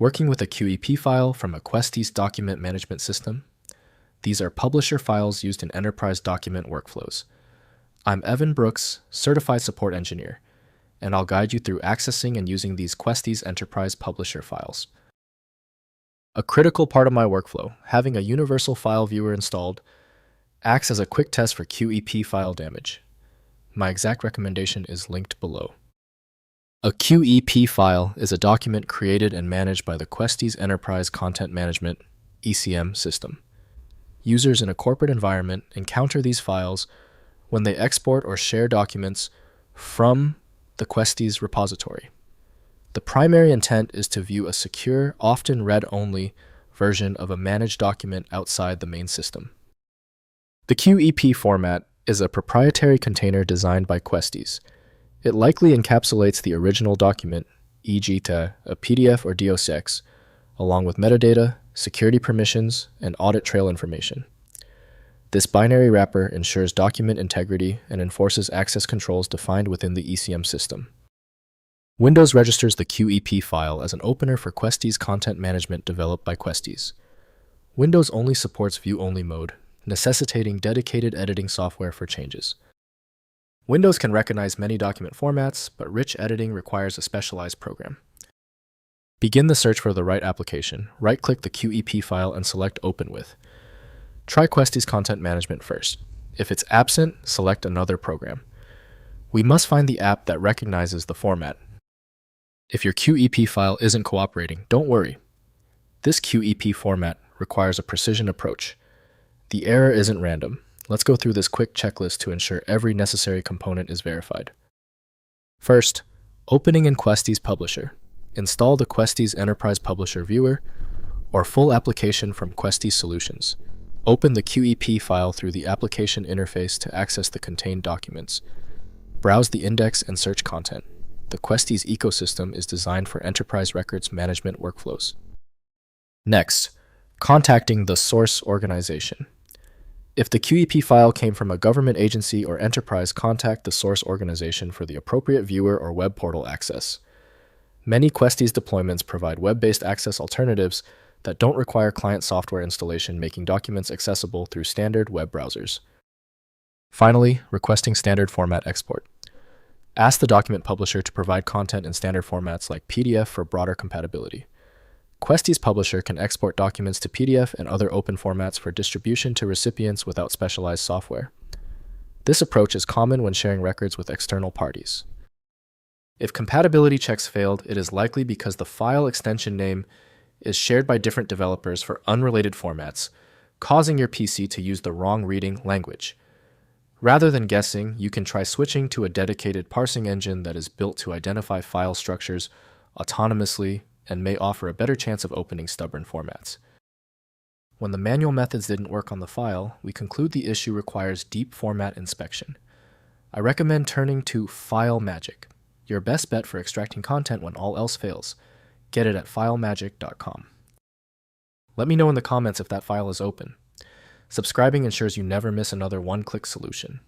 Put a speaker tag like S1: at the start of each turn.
S1: Working with a QEP file from a Questys document management system. These are publisher files used in enterprise document workflows. I'm Evan Brooks, Certified Support Engineer, and I'll guide you through accessing and using these Questys Enterprise Publisher files. A critical part of my workflow, having a universal file viewer installed, acts as a quick test for QEP file damage. My exact recommendation is linked below. A QEP file is a document created and managed by the Questys Enterprise Content Management (ECM) system. Users in a corporate environment encounter these files when they export or share documents from the Questys repository. The primary intent is to view a secure, often read-only version of a managed document outside the main system. The QEP format is a proprietary container designed by Questys. It likely encapsulates the original document, e.g. a PDF or DOCX, along with metadata, security permissions, and audit trail information. This binary wrapper ensures document integrity and enforces access controls defined within the ECM system. Windows registers the QEP file as an opener for Questys content management developed by Questys. Windows only supports view-only mode, necessitating dedicated editing software for changes. Windows can recognize many document formats, but rich editing requires a specialized program. Begin the search for the right application. Right-click the QEP file and select Open With. Try Questys Content Management first. If it's absent, select another program. We must find the app that recognizes the format. If your QEP file isn't cooperating, don't worry. This QEP format requires a precision approach. The error isn't random. Let's go through this quick checklist to ensure every necessary component is verified. First, opening in Questys Publisher. Install the Questys Enterprise Publisher Viewer or full application from Questys Solutions. Open the QEP file through the application interface to access the contained documents. Browse the index and search content. The Questys ecosystem is designed for enterprise records management workflows. Next, contacting the source organization. If the QEP file came from a government agency or enterprise, contact the source organization for the appropriate viewer or web portal access. Many Questys deployments provide web-based access alternatives that don't require client software installation, making documents accessible through standard web browsers. Finally, requesting standard format export. Ask the document publisher to provide content in standard formats like PDF for broader compatibility. Questys Publisher can export documents to PDF and other open formats for distribution to recipients without specialized software. This approach is common when sharing records with external parties. If compatibility checks failed, it is likely because the file extension name is shared by different developers for unrelated formats, causing your PC to use the wrong reading language. Rather than guessing, you can try switching to a dedicated parsing engine that is built to identify file structures autonomously and may offer a better chance of opening stubborn formats. When the manual methods didn't work on the file, we conclude the issue requires deep format inspection. I recommend turning to FileMagic, your best bet for extracting content when all else fails. Get it at filemagic.com. Let me know in the comments if that file is open. Subscribing ensures you never miss another one-click solution.